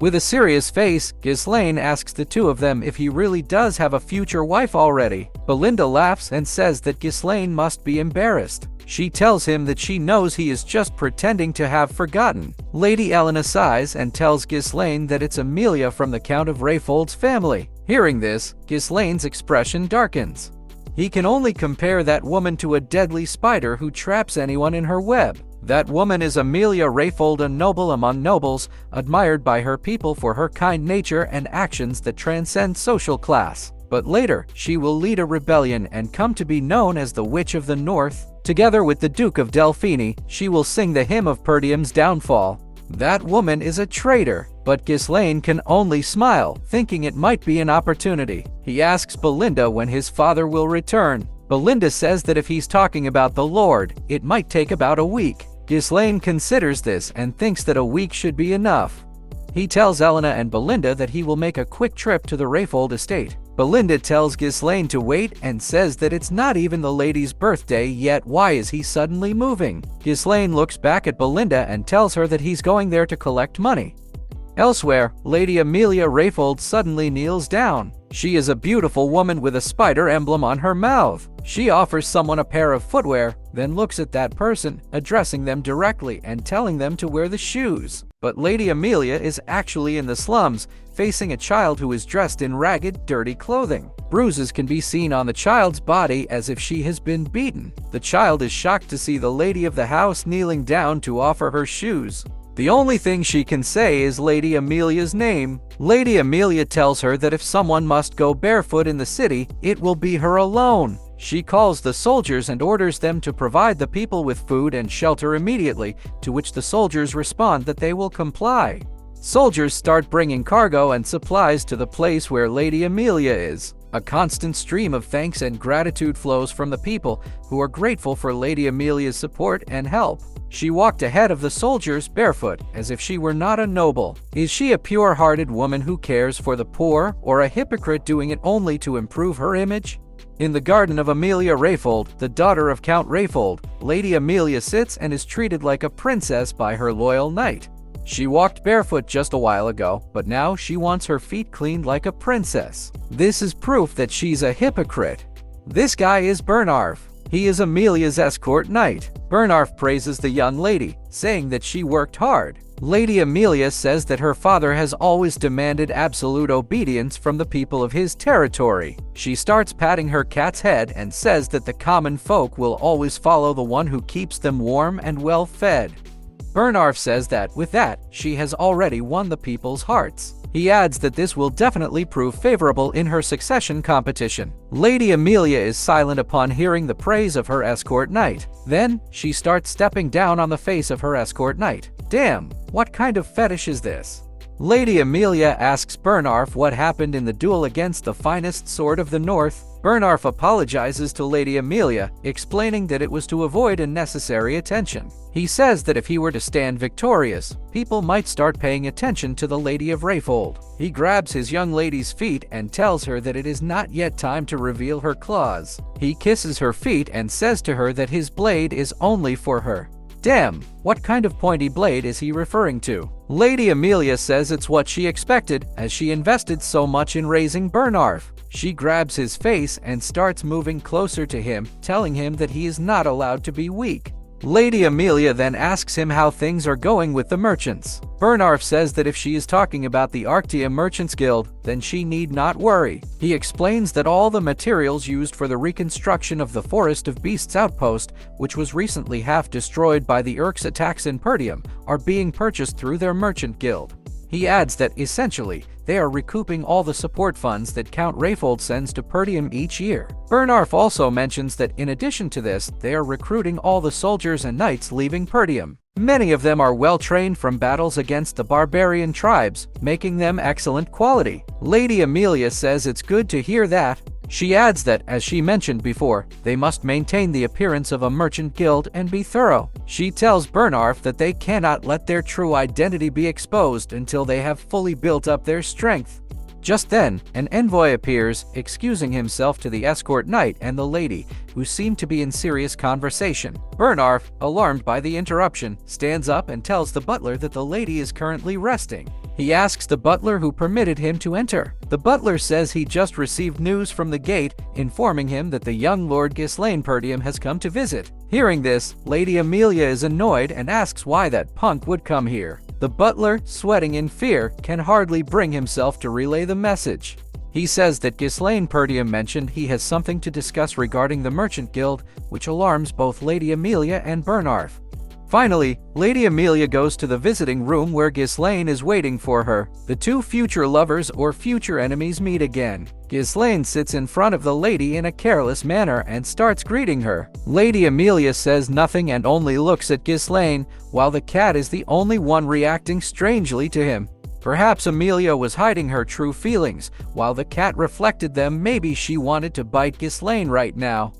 With a serious face, Ghislain asks the two of them if he really does have a future wife already. Belinda laughs and says that Ghislain must be embarrassed. She tells him that she knows he is just pretending to have forgotten. Lady Elena sighs and tells Ghislain that it's Amelia from the Count of Rayfold's family. Hearing this, Ghislain's expression darkens. He can only compare that woman to a deadly spider who traps anyone in her web. That woman is Amelia Rayfold, a noble among nobles, admired by her people for her kind nature and actions that transcend social class. But later, she will lead a rebellion and come to be known as the Witch of the North. Together with the Duke of Delphini, she will sing the hymn of Perdium's downfall. That woman is a traitor, but Ghislain can only smile, thinking it might be an opportunity. He asks Belinda when his father will return. Belinda says that if he's talking about the Lord, it might take about a week. Ghislain considers this and thinks that a week should be enough. He tells Elena and Belinda that he will make a quick trip to the Rayfold estate. Belinda tells Ghislain to wait and says that it's not even the lady's birthday yet. Why is he suddenly moving? Ghislain looks back at Belinda and tells her that he's going there to collect money. Elsewhere, Lady Amelia Rayfold suddenly kneels down. She is a beautiful woman with a spider emblem on her mouth. She offers someone a pair of footwear, then looks at that person, addressing them directly and telling them to wear the shoes. But Lady Amelia is actually in the slums, facing a child who is dressed in ragged, dirty clothing. Bruises can be seen on the child's body as if she has been beaten. The child is shocked to see the lady of the house kneeling down to offer her shoes. The only thing she can say is Lady Amelia's name. Lady Amelia tells her that if someone must go barefoot in the city, it will be her alone. She calls the soldiers and orders them to provide the people with food and shelter immediately, to which the soldiers respond that they will comply. Soldiers start bringing cargo and supplies to the place where Lady Amelia is. A constant stream of thanks and gratitude flows from the people, who are grateful for Lady Amelia's support and help. She walked ahead of the soldiers barefoot, as if she were not a noble. Is she a pure-hearted woman who cares for the poor, or a hypocrite doing it only to improve her image? In the garden of Amelia Rayfold, the daughter of Count Rayfold, Lady Amelia sits and is treated like a princess by her loyal knight. She walked barefoot just a while ago, but now she wants her feet cleaned like a princess. This is proof that she's a hypocrite. This guy is Bernarf. He is Amelia's escort knight. Bernarf praises the young lady, saying that she worked hard. Lady Amelia says that her father has always demanded absolute obedience from the people of his territory. She starts patting her cat's head and says that the common folk will always follow the one who keeps them warm and well fed. Bernarf says that, with that, she has already won the people's hearts. He adds that this will definitely prove favorable in her succession competition. Lady Amelia is silent upon hearing the praise of her escort knight. Then, she starts stepping down on the face of her escort knight. Damn, what kind of fetish is this? Lady Amelia asks Bernarf what happened in the duel against the finest sword of the north. Bernarf apologizes to Lady Amelia, explaining that it was to avoid unnecessary attention. He says that if he were to stand victorious, people might start paying attention to the Lady of Rayfold. He grabs his young lady's feet and tells her that it is not yet time to reveal her claws. He kisses her feet and says to her that his blade is only for her. Damn, what kind of pointy blade is he referring to? Lady Amelia says it's what she expected, as she invested so much in raising Bernarf. She grabs his face and starts moving closer to him, telling him that he is not allowed to be weak. Lady Amelia then asks him how things are going with the merchants. Bernarf says that if she is talking about the Arctia Merchants Guild, then she need not worry. He explains that all the materials used for the reconstruction of the Forest of Beasts outpost, which was recently half destroyed by the Urk's attacks in Perdium, are being purchased through their merchant guild. He adds that, essentially, they are recouping all the support funds that Count Rayfold sends to Perdium each year. Bernarf also mentions that in addition to this, they are recruiting all the soldiers and knights leaving Perdium. Many of them are well trained from battles against the barbarian tribes, making them excellent quality. Lady Amelia says it's good to hear that. She adds that, as she mentioned before, they must maintain the appearance of a merchant guild and be thorough. She tells Bernarf that they cannot let their true identity be exposed until they have fully built up their strength. Just then, an envoy appears, excusing himself to the escort knight and the lady, who seem to be in serious conversation. Bernarf, alarmed by the interruption, stands up and tells the butler that the lady is currently resting. He asks the butler who permitted him to enter. The butler says he just received news from the gate informing him that the young Lord Ghislain Perdium has come to visit. Hearing this, Lady Amelia is annoyed and asks why that punk would come here. The butler, sweating in fear, can hardly bring himself to relay the message. He says that Ghislain Perdium mentioned he has something to discuss regarding the Merchant Guild, which alarms both Lady Amelia and Bernarf. Finally, Lady Amelia goes to the visiting room where Ghislain is waiting for her. The two future lovers or future enemies meet again. Ghislain sits in front of the lady in a careless manner and starts greeting her. Lady Amelia says nothing and only looks at Ghislain, while the cat is the only one reacting strangely to him. Perhaps Amelia was hiding her true feelings, while the cat reflected them. Maybe she wanted to bite Ghislain right now.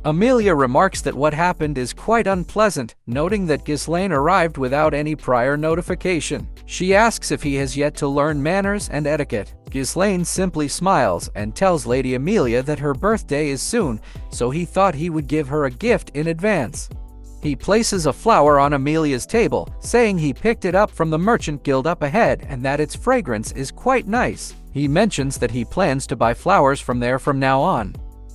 Amelia remarks that what happened is quite unpleasant, noting that Ghislain arrived without any prior notification. She asks if he has yet to learn manners and etiquette. Ghislain simply smiles and tells Lady Amelia that her birthday is soon, so he thought he would give her a gift in advance. He places a flower on Amelia's table, saying he picked it up from the Merchant Guild up ahead and that its fragrance is quite nice. He mentions that he plans to buy flowers from there from now on.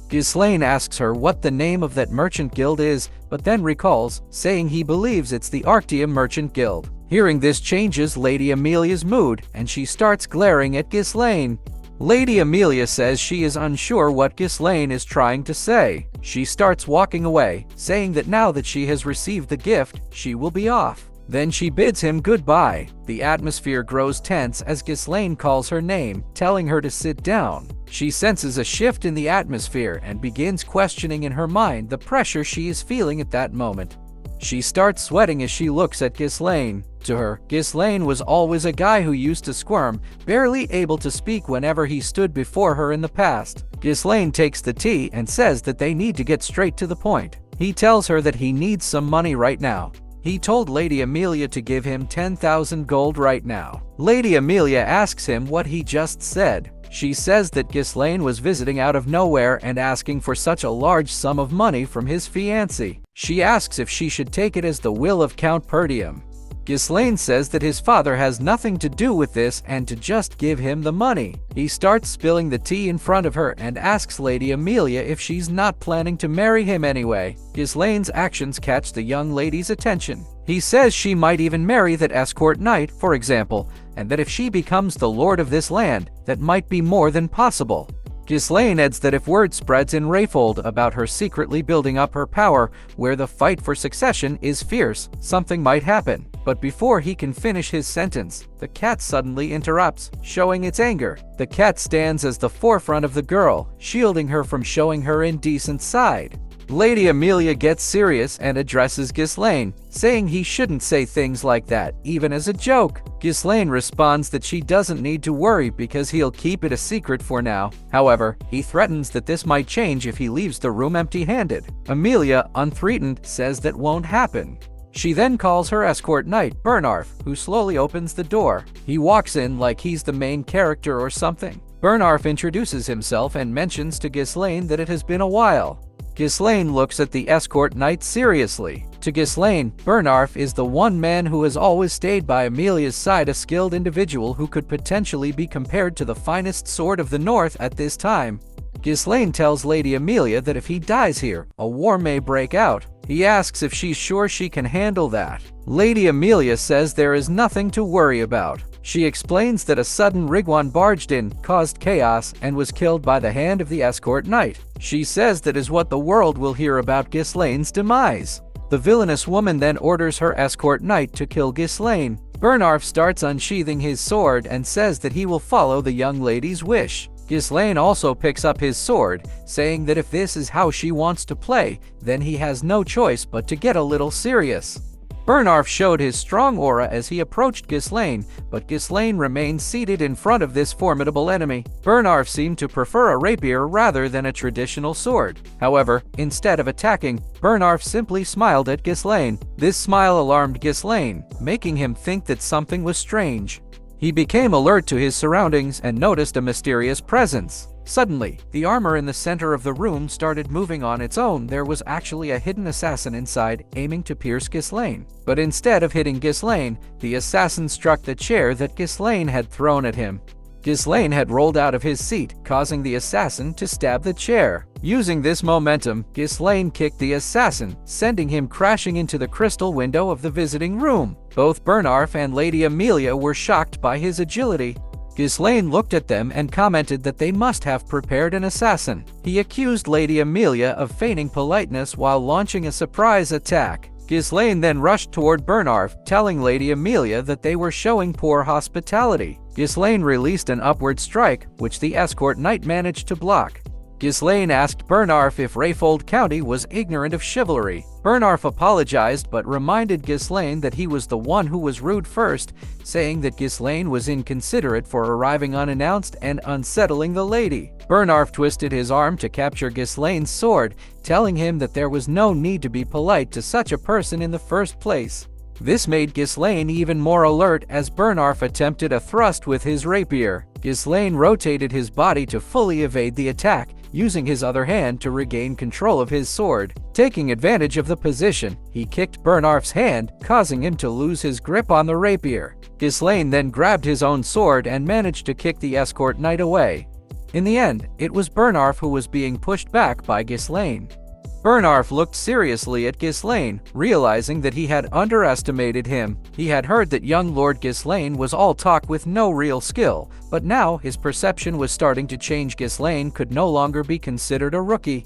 Ghislain asks her what the name of that Merchant Guild is, but then recalls, saying he believes it's the Arctium Merchant Guild. Hearing this changes Lady Amelia's mood, and she starts glaring at Ghislain. Lady Amelia says she is unsure what Ghislain is trying to say. She starts walking away, saying that now that she has received the gift, she will be off. Then she bids him goodbye. The atmosphere grows tense as Ghislain calls her name, telling her to sit down. She senses a shift in the atmosphere and begins questioning in her mind the pressure she is feeling at that moment. She starts sweating as she looks at Ghislain. To her, Ghislain was always a guy who used to squirm, barely able to speak whenever he stood before her in the past. Ghislain takes the tea and says that they need to get straight to the point. He tells her that he needs some money right now. He told Lady Amelia to give him 10,000 gold right now. Lady Amelia asks him what he just said. She says that Ghislain was visiting out of nowhere and asking for such a large sum of money from his fiancée. She asks if she should take it as the will of Count Perdium. Ghislain says that his father has nothing to do with this and to just give him the money. He starts spilling the tea in front of her and asks Lady Amelia if she's not planning to marry him anyway. Ghislain's actions catch the young lady's attention. He says she might even marry that escort knight, for example, and that if she becomes the lord of this land, that might be more than possible. Ghislain adds that if word spreads in Rayfold about her secretly building up her power, where the fight for succession is fierce, something might happen. But before he can finish his sentence, the cat suddenly interrupts, showing its anger. The cat stands as the forefront of the girl, shielding her from showing her indecent side. Lady Amelia gets serious and addresses Ghislain, saying he shouldn't say things like that, even as a joke. Ghislain responds that she doesn't need to worry because he'll keep it a secret for now. However, he threatens that this might change if he leaves the room empty-handed. Amelia, unthreatened, says that won't happen. She then calls her escort knight, Bernarf, who slowly opens the door. He walks in like he's the main character or something. Bernarf introduces himself and mentions to Ghislain that it has been a while. Ghislain looks at the escort knight seriously. To Ghislain, Bernarf is the one man who has always stayed by Amelia's side, a skilled individual who could potentially be compared to the finest sword of the north at this time. Ghislain tells Lady Amelia that if he dies here, a war may break out. He asks if she's sure she can handle that. Lady Amelia says there is nothing to worry about. She explains that a sudden Rigwan barged in, caused chaos, and was killed by the hand of the escort knight. She says that is what the world will hear about Ghislain's demise. The villainous woman then orders her escort knight to kill Ghislain. Bernarf starts unsheathing his sword and says that he will follow the young lady's wish. Ghislain also picks up his sword, saying that if this is how she wants to play, then he has no choice but to get a little serious. Bernarf showed his strong aura as he approached Ghislain, but Ghislain remained seated in front of this formidable enemy. Bernarf seemed to prefer a rapier rather than a traditional sword. However, instead of attacking, Bernarf simply smiled at Ghislain. This smile alarmed Ghislain, making him think that something was strange. He became alert to his surroundings and noticed a mysterious presence. Suddenly, the armor in the center of the room started moving on its own. There was actually a hidden assassin inside, aiming to pierce Ghislain. But instead of hitting Ghislain, the assassin struck the chair that Ghislain had thrown at him. Ghislain had rolled out of his seat, causing the assassin to stab the chair. Using this momentum, Ghislain kicked the assassin, sending him crashing into the crystal window of the visiting room. Both Bernarf and Lady Amelia were shocked by his agility. Ghislain looked at them and commented that they must have prepared an assassin. He accused Lady Amelia of feigning politeness while launching a surprise attack. Ghislain then rushed toward Bernarf, telling Lady Amelia that they were showing poor hospitality. Ghislain released an upward strike, which the escort knight managed to block. Ghislain asked Bernarf if Rayfold County was ignorant of chivalry. Bernarf apologized but reminded Ghislain that he was the one who was rude first, saying that Ghislain was inconsiderate for arriving unannounced and unsettling the lady. Bernarf twisted his arm to capture Ghislain's sword, telling him that there was no need to be polite to such a person in the first place. This made Ghislain even more alert as Bernarf attempted a thrust with his rapier. Ghislain rotated his body to fully evade the attack, using his other hand to regain control of his sword. Taking advantage of the position, he kicked Bernarf's hand, causing him to lose his grip on the rapier. Ghislain then grabbed his own sword and managed to kick the escort knight away. In the end, it was Bernarf who was being pushed back by Ghislain. Bernarf looked seriously at Ghislain, realizing that he had underestimated him. He had heard that young Lord Ghislain was all talk with no real skill, but now his perception was starting to change. Ghislain could no longer be considered a rookie.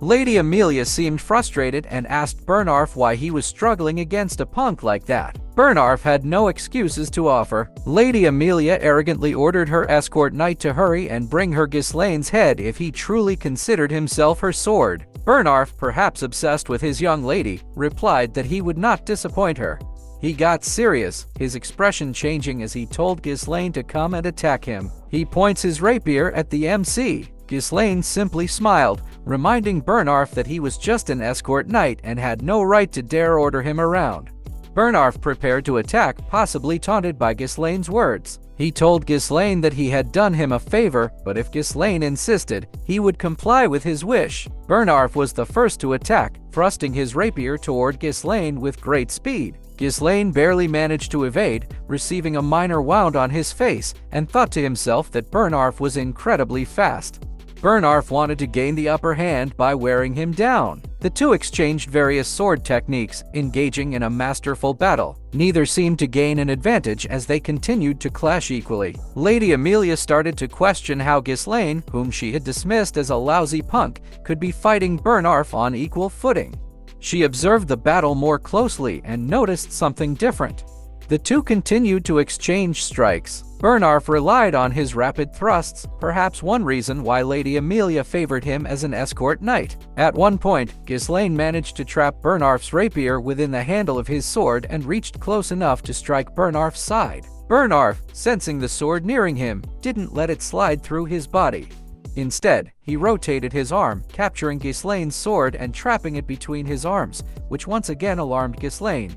Lady Amelia seemed frustrated and asked Bernarf why he was struggling against a punk like that. Bernarf had no excuses to offer. Lady Amelia arrogantly ordered her escort knight to hurry and bring her Ghislain's head if he truly considered himself her sword. Bernarf, perhaps obsessed with his young lady, replied that he would not disappoint her. He got serious, his expression changing as he told Ghislain to come and attack him. He points his rapier at the MC. Ghislain simply smiled, reminding Bernarf that he was just an escort knight and had no right to dare order him around. Bernarf prepared to attack, possibly taunted by Ghislain's words. He told Ghislain that he had done him a favor, but if Ghislain insisted, he would comply with his wish. Bernarf was the first to attack, thrusting his rapier toward Ghislain with great speed. Ghislain barely managed to evade, receiving a minor wound on his face, and thought to himself that Bernarf was incredibly fast. Bernarf wanted to gain the upper hand by wearing him down. The two exchanged various sword techniques, engaging in a masterful battle. Neither seemed to gain an advantage as they continued to clash equally. Lady Amelia started to question how Ghislain, whom she had dismissed as a lousy punk, could be fighting Bernarf on equal footing. She observed the battle more closely and noticed something different. The two continued to exchange strikes. Bernarf relied on his rapid thrusts, perhaps one reason why Lady Amelia favored him as an escort knight. At one point, Ghislain managed to trap Bernarf's rapier within the handle of his sword and reached close enough to strike Bernarf's side. Bernarf, sensing the sword nearing him, didn't let it slide through his body. Instead, he rotated his arm, capturing Ghislain's sword and trapping it between his arms, which once again alarmed Ghislain.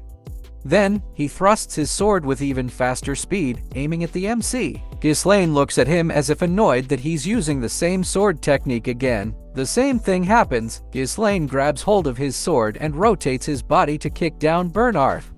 Then, he thrusts his sword with even faster speed, aiming at the MC. Ghislain looks at him as if annoyed that he's using the same sword technique again. The same thing happens. Ghislain grabs hold of his sword and rotates his body to kick down Bernarf.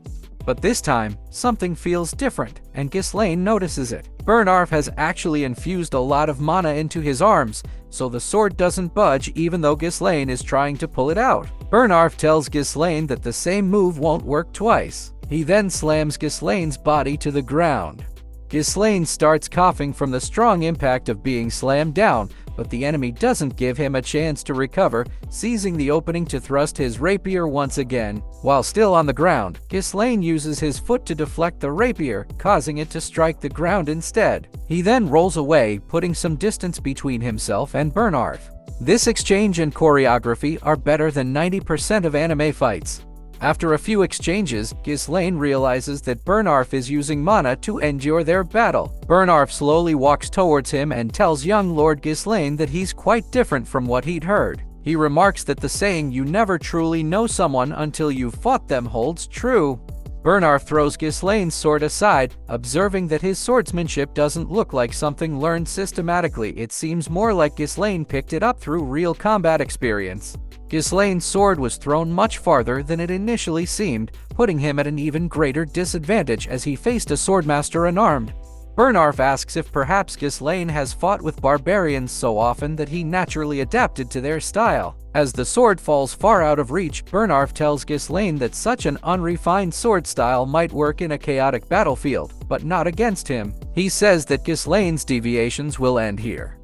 But this time, something feels different, and Ghislain notices it. Bernarf has actually infused a lot of mana into his arms, so the sword doesn't budge even though Ghislain is trying to pull it out. Bernarf tells Ghislain that the same move won't work twice. He then slams Ghislain's body to the ground. Ghislain starts coughing from the strong impact of being slammed down, but the enemy doesn't give him a chance to recover, seizing the opening to thrust his rapier once again. While still on the ground, Ghislain uses his foot to deflect the rapier, causing it to strike the ground instead. He then rolls away, putting some distance between himself and Bernarf. This exchange and choreography are better than 90% of anime fights. After a few exchanges, Ghislain realizes that Bernarf is using mana to endure their battle. Bernarf slowly walks towards him and tells young Lord Ghislain that he's quite different from what he'd heard. He remarks that the saying "you never truly know someone until you've fought them" holds true. Bernarf throws Ghislain's sword aside, observing that his swordsmanship doesn't look like something learned systematically. It seems more like Ghislain picked it up through real combat experience. Ghislain's sword was thrown much farther than it initially seemed, putting him at an even greater disadvantage as he faced a swordmaster unarmed. Bernarf asks if perhaps Ghislain has fought with barbarians so often that he naturally adapted to their style. As the sword falls far out of reach, Bernarf tells Ghislain that such an unrefined sword style might work in a chaotic battlefield, but not against him. He says that Ghislain's deviations will end here.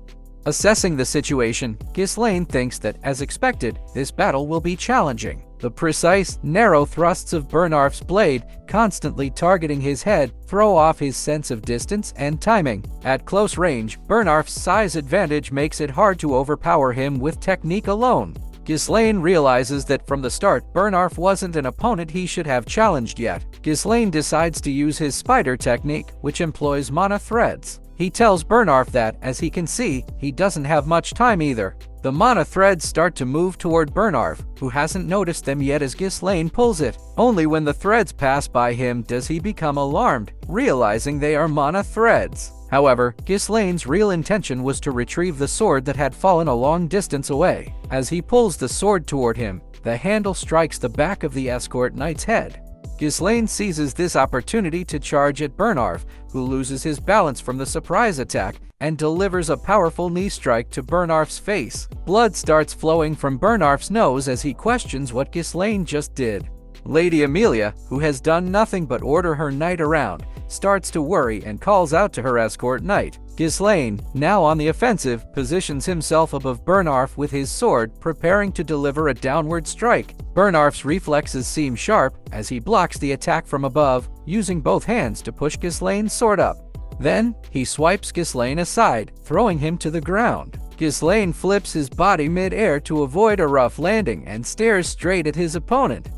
Assessing the situation, Ghislain thinks that, as expected, this battle will be challenging. The precise, narrow thrusts of Bernarf's blade, constantly targeting his head, throw off his sense of distance and timing. At close range, Bernarf's size advantage makes it hard to overpower him with technique alone. Ghislain realizes that from the start, Bernarf wasn't an opponent he should have challenged yet. Ghislain decides to use his spider technique, which employs mana threads. He tells Bernarf that, as he can see, he doesn't have much time either. The mana threads start to move toward Bernarf, who hasn't noticed them yet as Ghislain pulls it. Only when the threads pass by him does he become alarmed, realizing they are mana threads. However, Ghislain's real intention was to retrieve the sword that had fallen a long distance away. As he pulls the sword toward him, the handle strikes the back of the escort knight's head. Ghislain seizes this opportunity to charge at Bernarf, who loses his balance from the surprise attack and delivers a powerful knee strike to Bernarf's face. Blood starts flowing from Bernarf's nose as he questions what Ghislain just did. Lady Amelia, who has done nothing but order her knight around, starts to worry and calls out to her escort knight. Ghislain, now on the offensive, positions himself above Bernarf with his sword, preparing to deliver a downward strike. Bernarf's reflexes seem sharp as he blocks the attack from above, using both hands to push Ghislain's sword up. Then, he swipes Ghislain aside, throwing him to the ground. Ghislain flips his body mid-air to avoid a rough landing and stares straight at his opponent.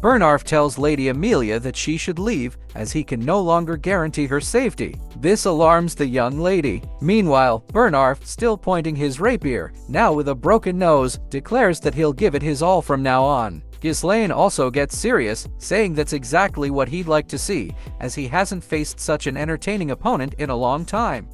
Bernarf tells Lady Amelia that she should leave, as he can no longer guarantee her safety. This alarms the young lady. Meanwhile, Bernarf, still pointing his rapier, now with a broken nose, declares that he'll give it his all from now on. Ghislain also gets serious, saying that's exactly what he'd like to see, as he hasn't faced such an entertaining opponent in a long time.